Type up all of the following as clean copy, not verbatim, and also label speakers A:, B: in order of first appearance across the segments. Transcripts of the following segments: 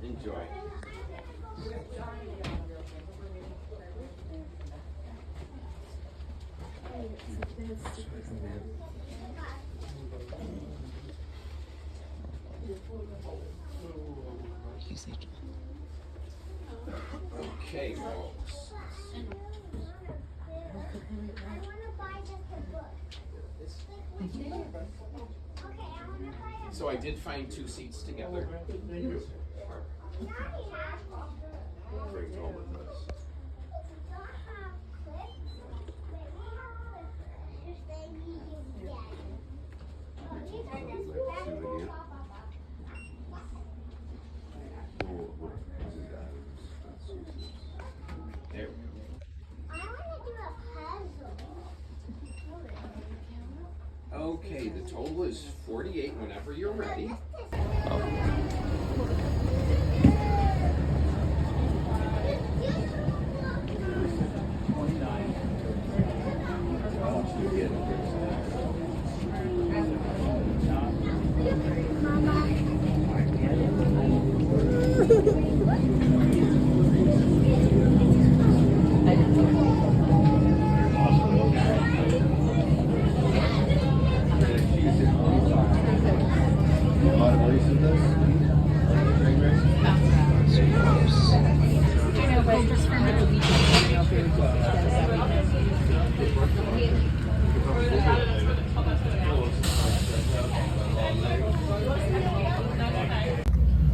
A: Enjoy. Okay, folks. So I did find 2 seats together. There we go. Okay, the total is 48 whenever you're ready.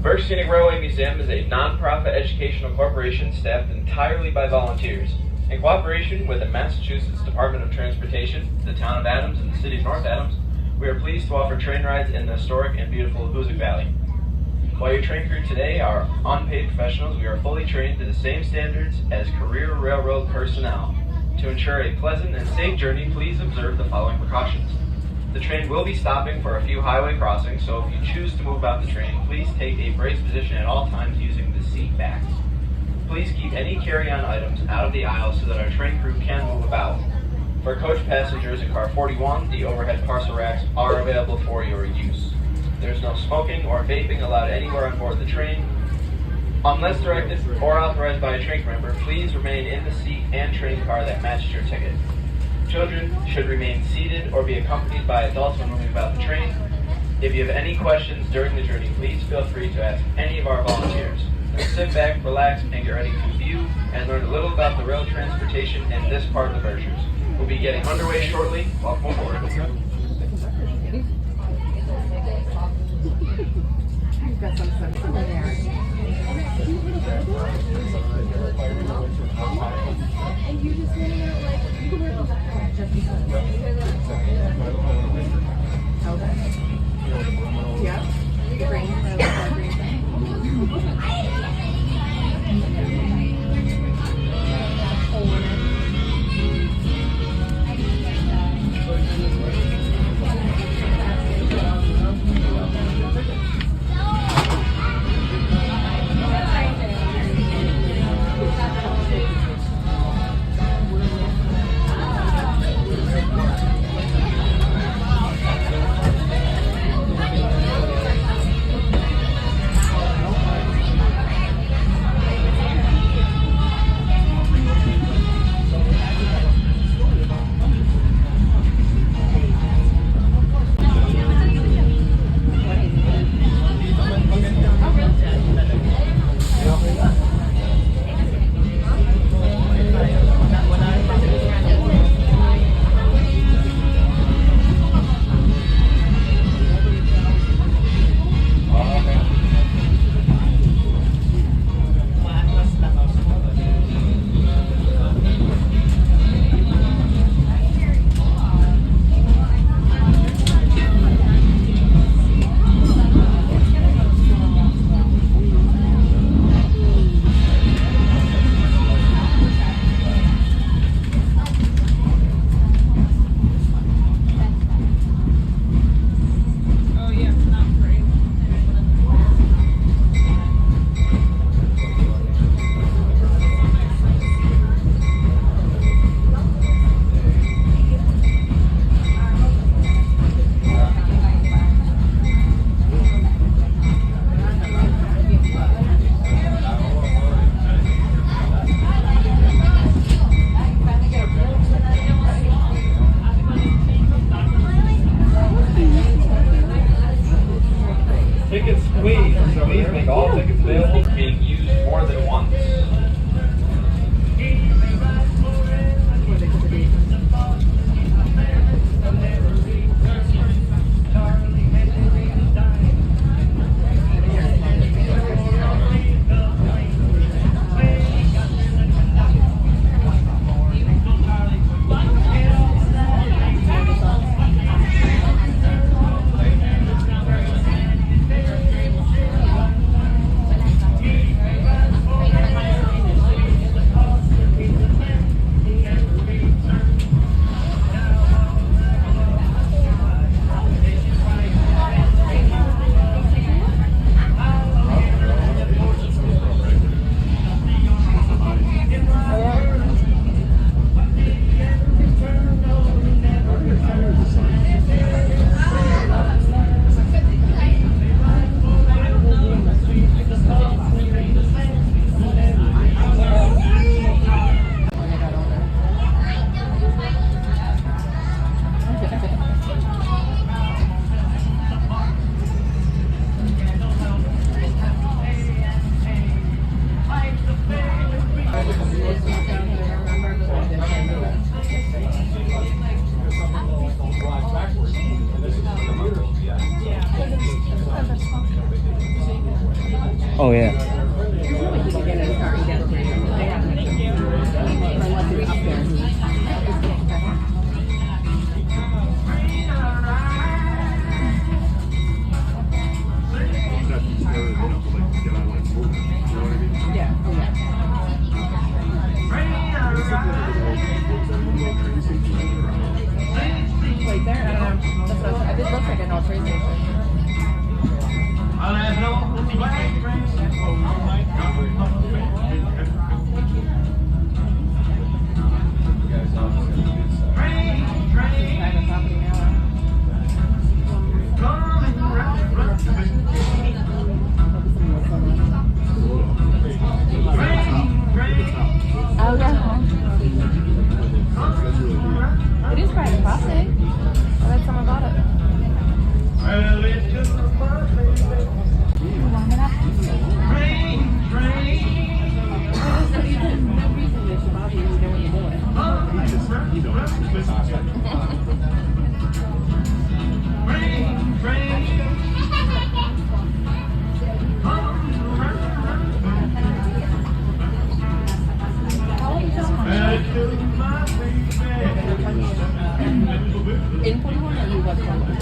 B: Berkshire Scenic Railway Museum is a non-profit educational corporation staffed entirely by volunteers. In cooperation with the Massachusetts Department of Transportation, the town of Adams, and the city of North Adams, we are pleased to offer train rides in the historic and beautiful Hoosac Valley. While your train crew today are unpaid professionals, we are fully trained to the same standards as career railroad personnel. To ensure a pleasant and safe journey, please observe the following precautions. The train will be stopping for a few highway crossings, so if you choose to move out the train, please take a braced position at all times using the seat backs. Please keep any carry-on items out of the aisles so that our train crew can move about. For coach passengers in car 41, the overhead parcel racks are available for your use. There's no smoking or vaping allowed anywhere on board the train. Unless directed or authorized by a train crew member, please remain in the seat and train car that matches your ticket. Children should remain seated or be accompanied by adults when moving about the train. If you have any questions during the journey, please feel free to ask any of our volunteers. Now sit back, relax, and get ready to view and learn a little about the rail transportation in this part of the Berkshires. We'll be getting underway shortly. Welcome aboard.
C: Got some stuff in there. And you just want to like, you can wear those just because. Okay. Yeah. You can bring
D: Oh yeah.
C: There's no way he could get in his car and get it. They have an issue. Unless he's up there. Yeah. Oh, yeah. Wait, there? I don't know. That's what I did look like an old train station. Private property now. Oh yeah. It is private property. I bet someone bought it. No reason they should bother you if you know what you're doing. In 41 or you was 41?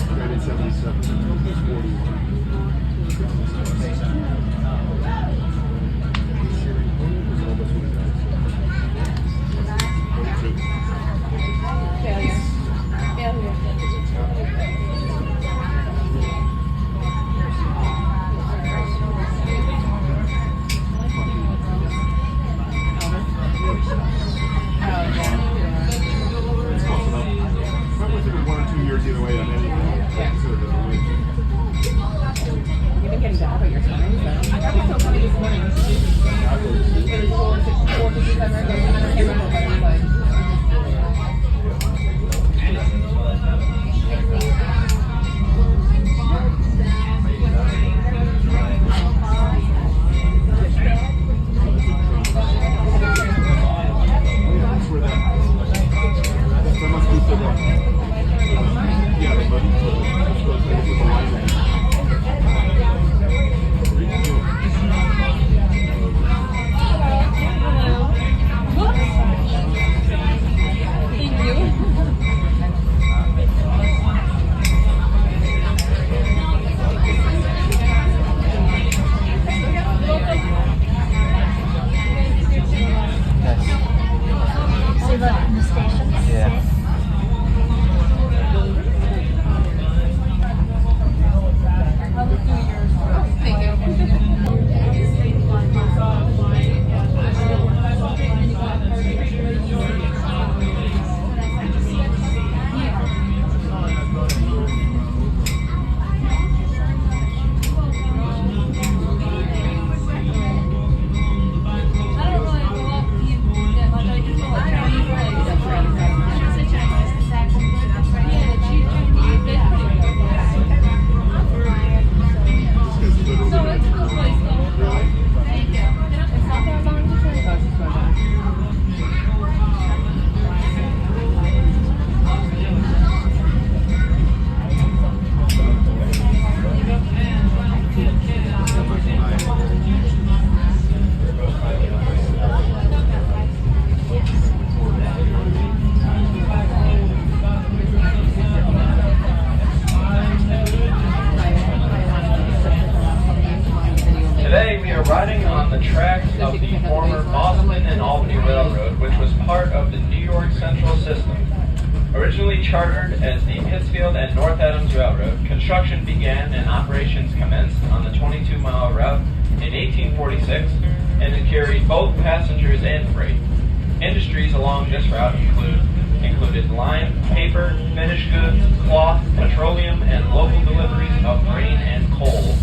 C: Failure.
E: Either way on anything.
C: You've been getting bad about your time, so. I was so funny this morning. It was 4:57 or something. I can't remember what it was like.
B: riding on the tracks of the former Boston and Albany Railroad, which was part of the New York Central System. Originally chartered as the Pittsfield and North Adams Railroad, construction began and operations commenced on the 22-mile route in 1846, and it carried both passengers and freight. Industries along this route included lime, paper, finished goods, cloth, petroleum, and local deliveries of grain and coal.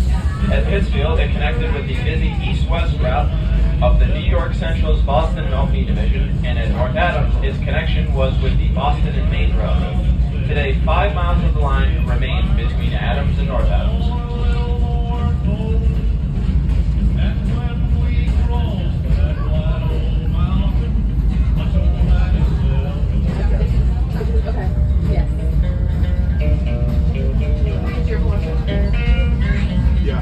B: At Pittsfield, it connected with the busy east-west route of the New York Central's Boston and Albany Division, and at North Adams, its connection was with the Boston and Maine Railroad. Today, 5 miles of the line remain between Adams and North Adams.
C: Okay. Yes. It's your portion.
E: Yeah.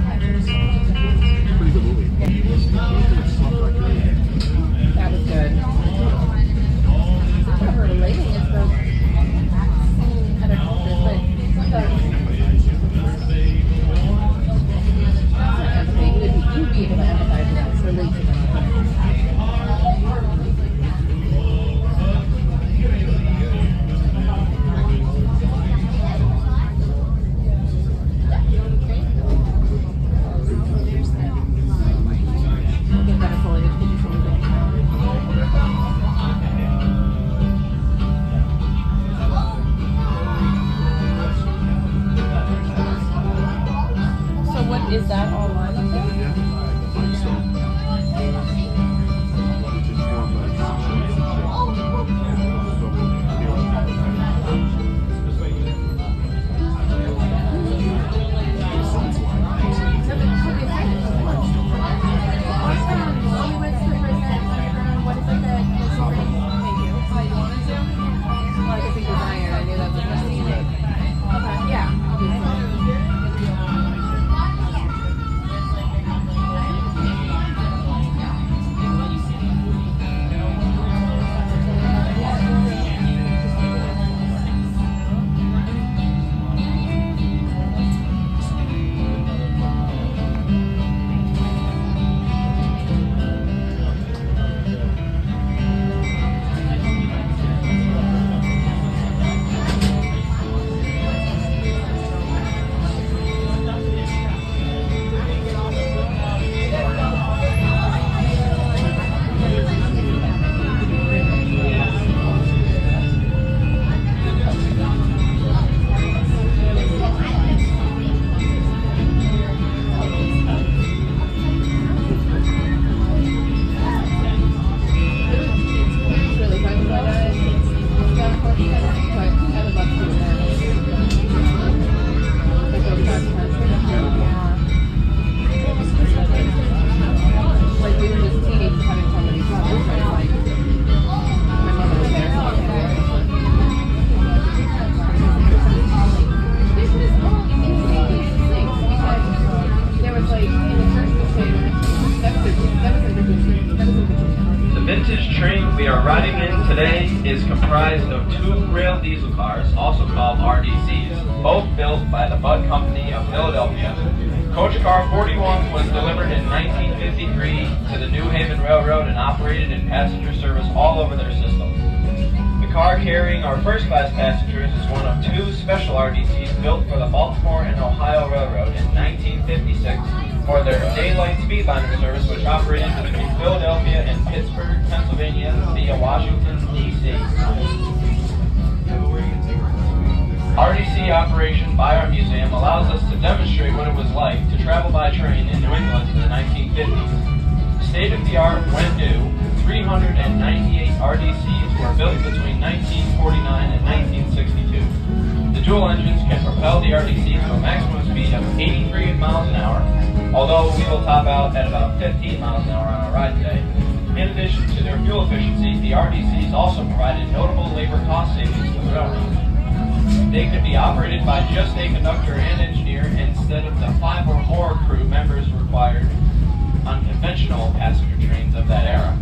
E: Pretty good movie.
C: Is that all one?
E: Yeah. Limestone. Which is formed by
B: is comprised of two rail diesel cars, also called RDCs, both built by the Budd Company of Philadelphia. Coach Car 41 was delivered in 1953 to the New Haven Railroad and operated in passenger service all over their system. The car carrying our first-class passengers is one of two special RDCs built for the Baltimore and Ohio Railroad in 1956 for their daylight speedliner service, which operated between Philadelphia and Pittsburgh, Pennsylvania via Washington, D.C. RDC operation by our museum allows us to demonstrate what it was like to travel by train in New England in the 1950s. State-of-the-art, when new, 398 RDCs were built between 1949 and 1962. The dual engines can propel the RDC to a maximum speed of 83 miles an hour, although we will top out at about 15 miles an hour on our ride today. In addition to their fuel efficiency, the RDCs also provided notable labor cost savings to the railroad. They could be operated by just a conductor and engineer instead of the 5 or more crew members required on conventional passenger trains of that era.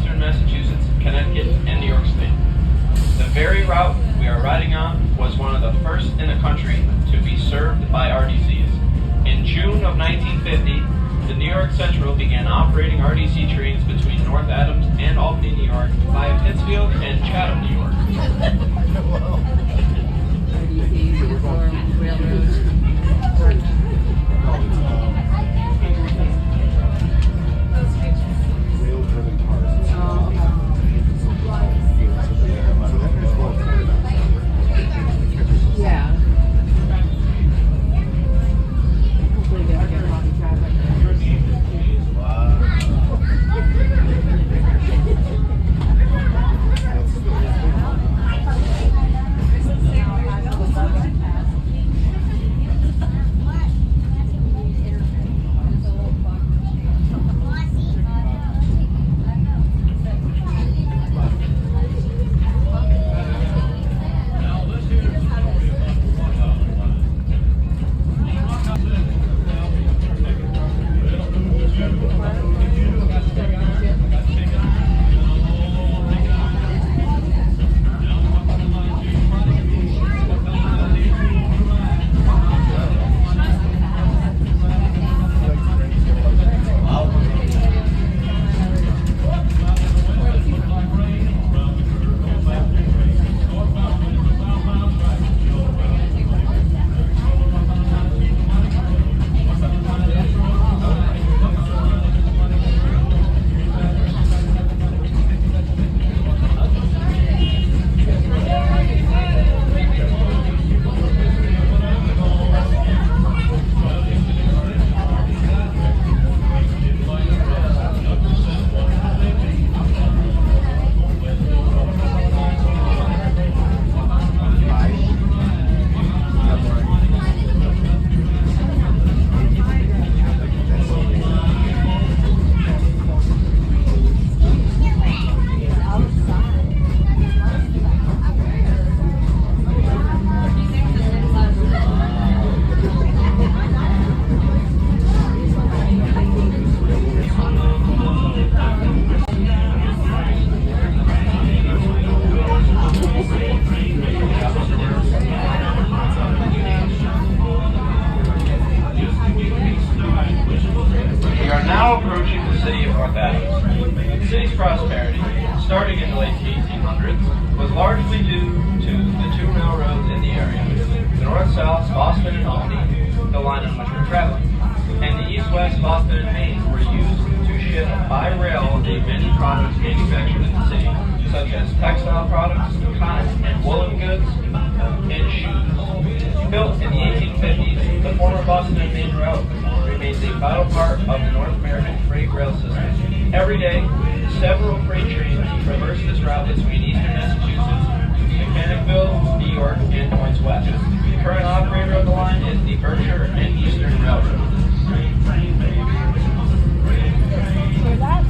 B: Eastern Massachusetts, Connecticut, and New York State. The very route we are riding on was one of the first in the country to be served by RDCs. In June of 1950, the New York Central began operating RDC trains between North Adams and Albany, New York, via Pittsfield and Chatham, New York.
C: RDCs or railroads.
E: Rail-driven cars.
C: Oh, yeah. Hopefully they don't get caught in traffic.
B: Now approaching the city of North Adams. The city's prosperity, starting in the late 1800s, was largely due to the two railroads in the area. The north-south, Boston and Albany, the line on which we're traveling, and the east-west, Boston and Maine, were used to ship by rail the many products manufactured in the city, such as textile products, cotton and woolen goods, and shoes. Built in the 1850s, the former Boston and Maine route remains a vital part of the North American freight rail system. Every day, several freight trains traverse this route between eastern Massachusetts, Mechanicville, New York, and points west. The current operator of the line is the Berkshire and Eastern Railroad.
C: Hear that?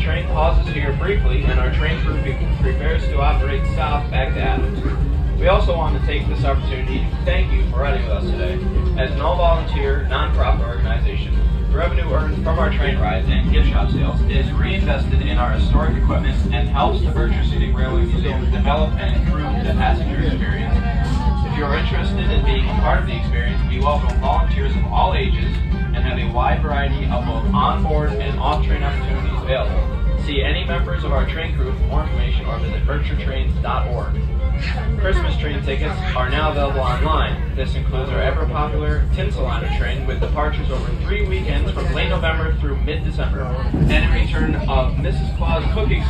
B: train pauses here briefly, and our train crew prepares to operate south back to Adams. We also want to take this opportunity to thank you for riding with us today. As an all-volunteer, non-profit organization, the revenue earned from our train rides and gift shop sales is reinvested in our historic equipment and helps the Berkshire Scenic Railway Museum develop and improve the passenger experience. If you are interested in being a part of the experience, we welcome volunteers of all ages and have a wide variety of both on-board and off-train opportunities available. See any members of our train crew for more information or visit berkshiretrains.org. Christmas train tickets are now available online. This includes our ever-popular Tinseliner train with departures over 3 weekends from late November through mid-December, and a return of Mrs. Claus Cookie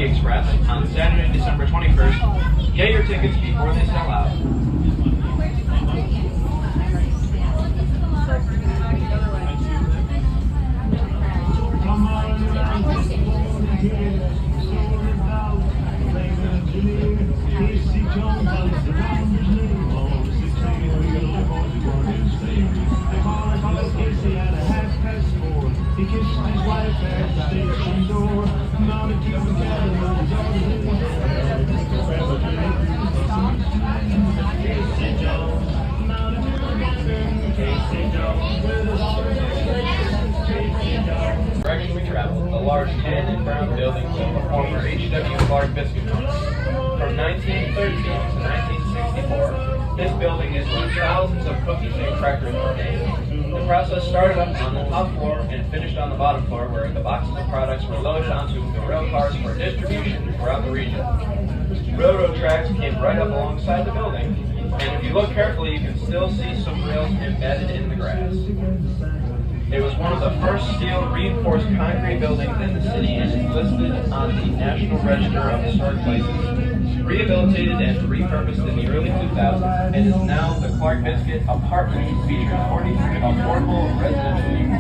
B: Express on Saturday, December 21st. Get your tickets before they sell out. Direction we traveled, the large tan and brown buildings of the former H.W. Clark Biscuit Company. From 1913 to 1964, this building is where thousands of cookies and crackers were made. The process started up on the top floor and finished on the bottom floor, where the boxes of products were loaded onto the rail cars for distribution throughout the region. Railroad tracks came right up alongside the building, and if you look carefully, you can still see some rails embedded in the grass. It was one of the first steel reinforced concrete buildings in the city and is listed on the National Register of Historic Places. Rehabilitated and repurposed in the early 2000s, it is now the Clark Biscuit Apartment, featuring 43 affordable residential units.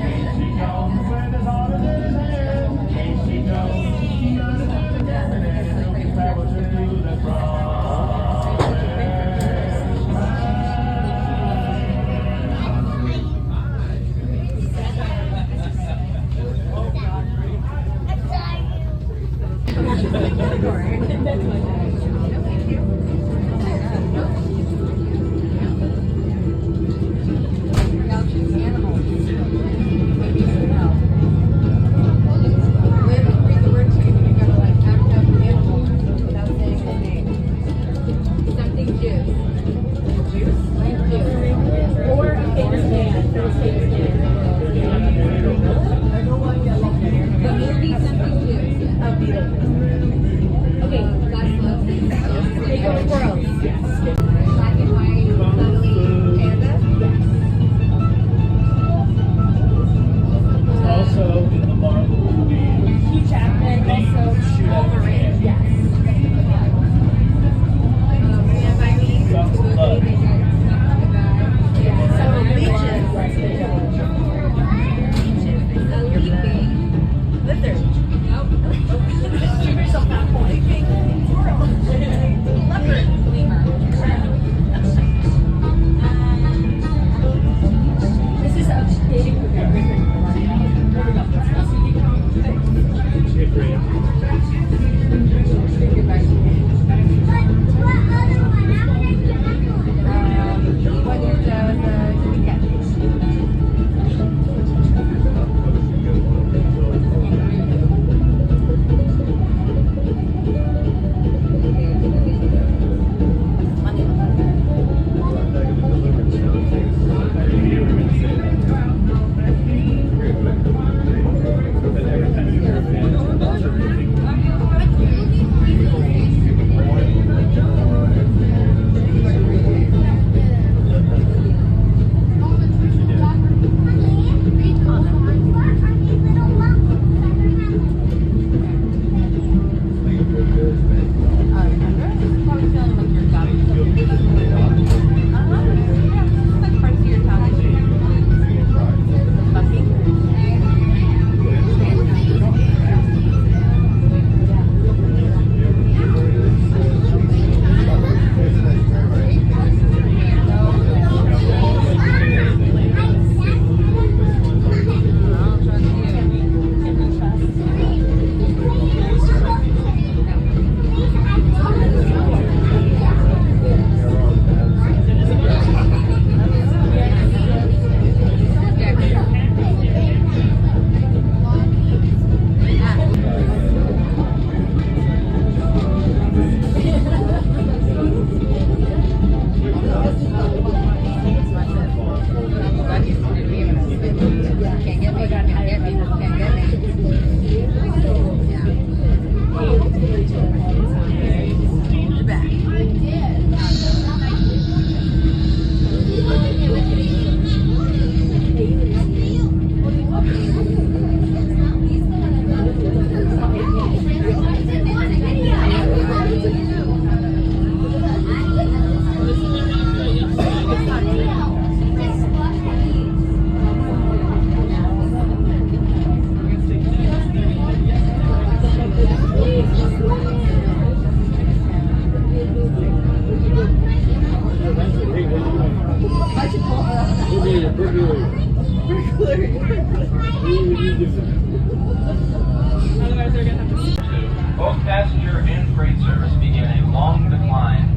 B: Both passenger and freight service began a long decline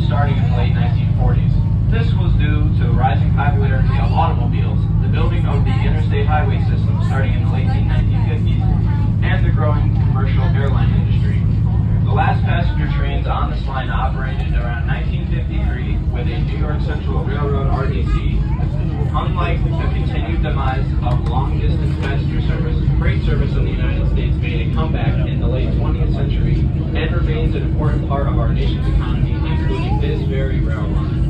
B: starting in the late 1940s. This was due to the rising popularity of automobiles, the building of the interstate highway system starting in the late 1950s, and the growing commercial airline industry. The last passenger trains on this line operated around 1953 with a New York Central Railroad RDC. Unlike the continued demise of long-distance passenger service, freight service in the United States made a comeback in the late 20th century and remains an important part of our nation's economy, including this very rail line.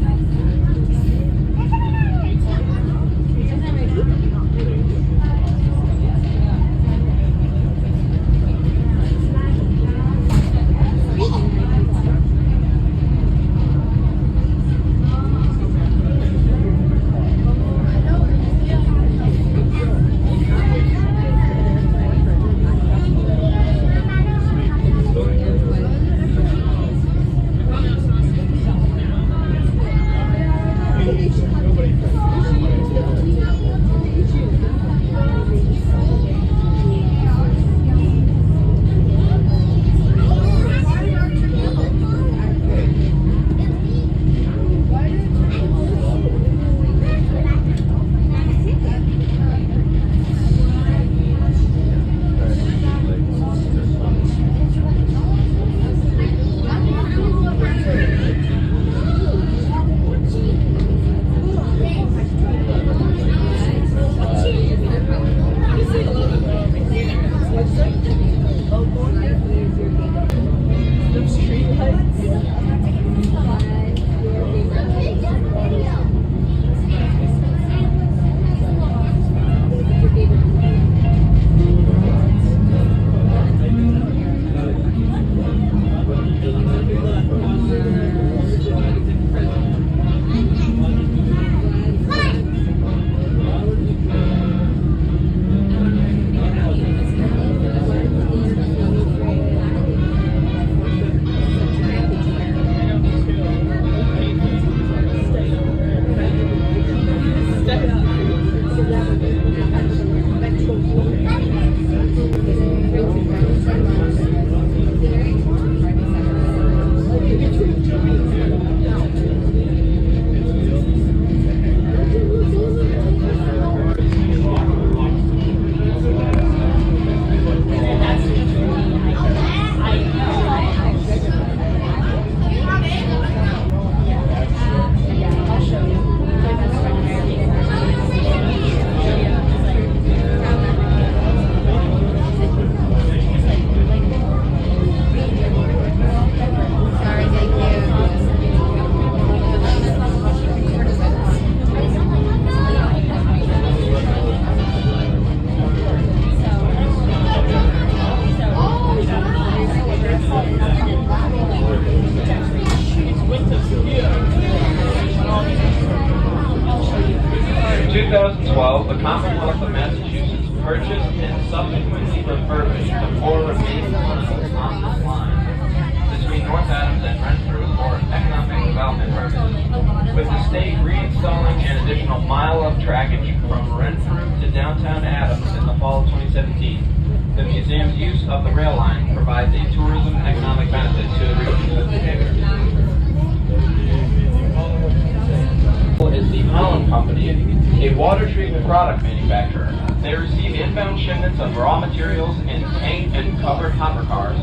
B: In 2012, the Commonwealth of Massachusetts purchased and subsequently refurbished the four remaining tunnels on this line between North Adams and Renfrew for economic development purposes, with the state reinstalling an additional mile of trackage from Renfrew to downtown Adams in the fall of 2017. The museum's use of the rail line provides a tourism economic benefit to the region. Is the Holland Company, a water treatment product manufacturer. They receive inbound shipments of raw materials in paint and covered hopper cars.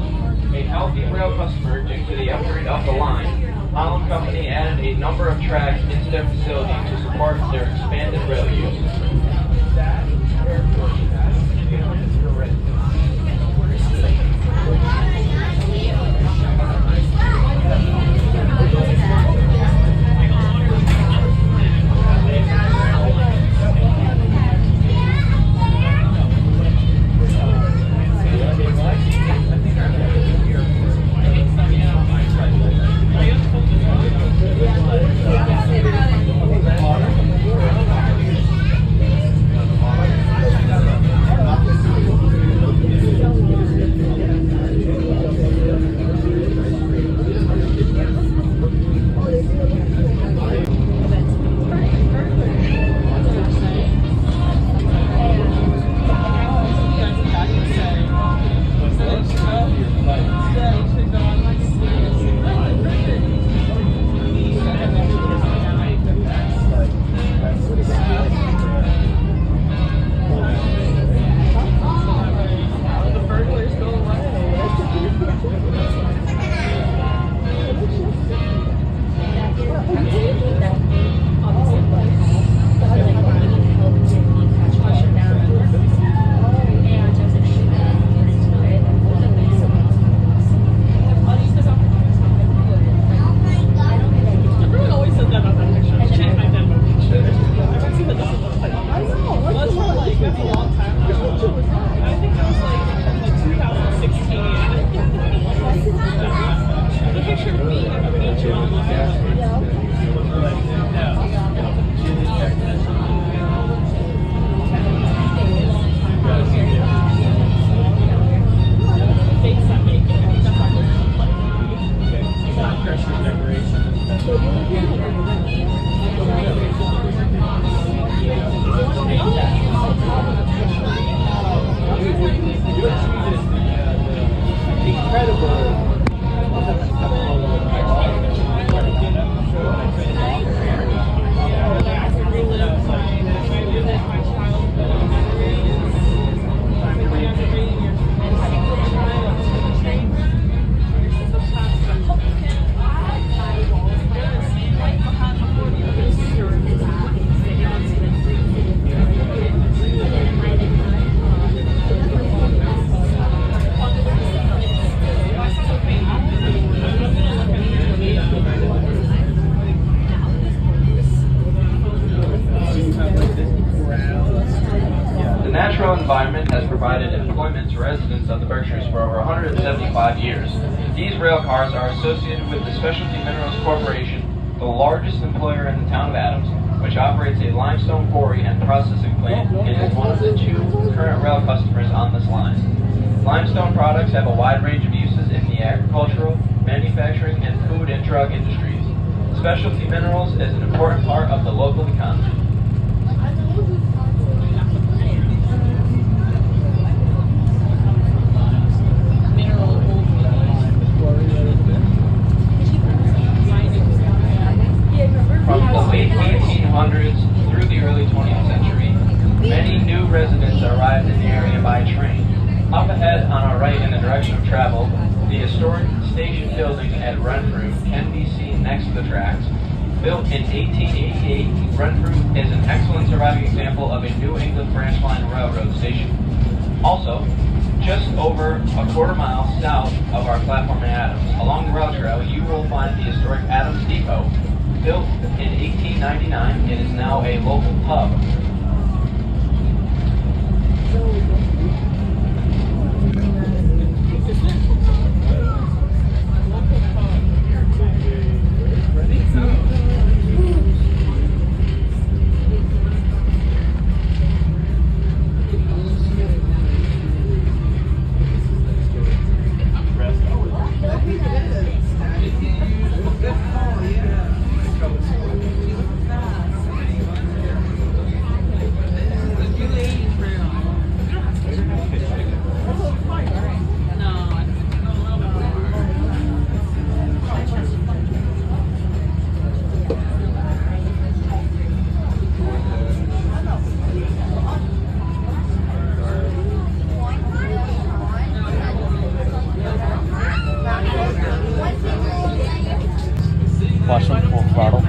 B: A healthy rail customer due to the upgrade of the line, Holland Company added a number of tracks into their facility to support their expanded rail use. Environment has provided employment to residents of the Berkshires for over 175 years. These rail cars are associated with the Specialty Minerals Corporation, the largest employer in the town of Adams, which operates a limestone quarry and processing plant and is one of the 2 current rail customers on this line. Limestone products have a wide range of uses in the agricultural, manufacturing, and food and drug industries. Specialty Minerals is an important part of the local economy. From the late 1800s through the early 20th century, many new residents arrived in the area by train. Up ahead on our right in the direction of travel, the historic station building at Renfrew can be seen next to the tracks. Built in 1888, Renfrew is an excellent surviving example of a New England branch line railroad station. Also, just over a quarter-mile south of our platform in Adams, along the rail trail, you will find the historic Adams Depot. Built in 1899, it is now a local pub.
D: Watch them full throttle.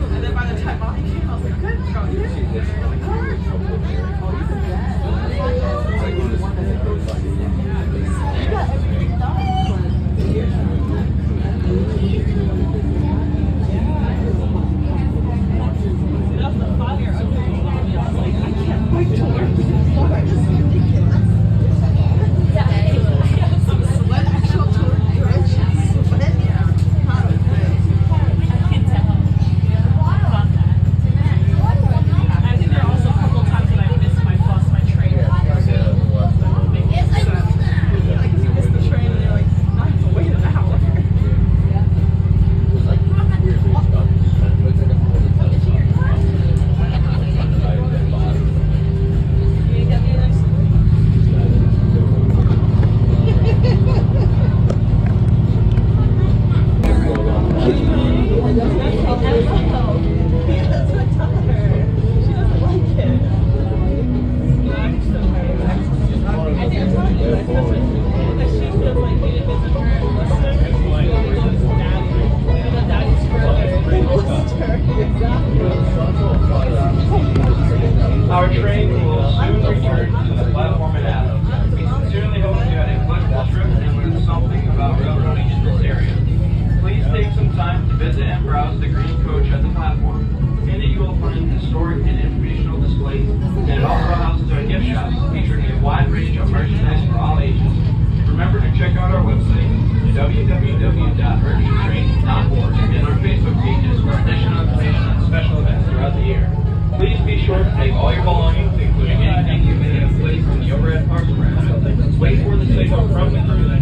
C: And then by the time Mommy came, I was like, good girl, you're in the
F: I think there are also a couple of times that I
B: Okay, so from the cruise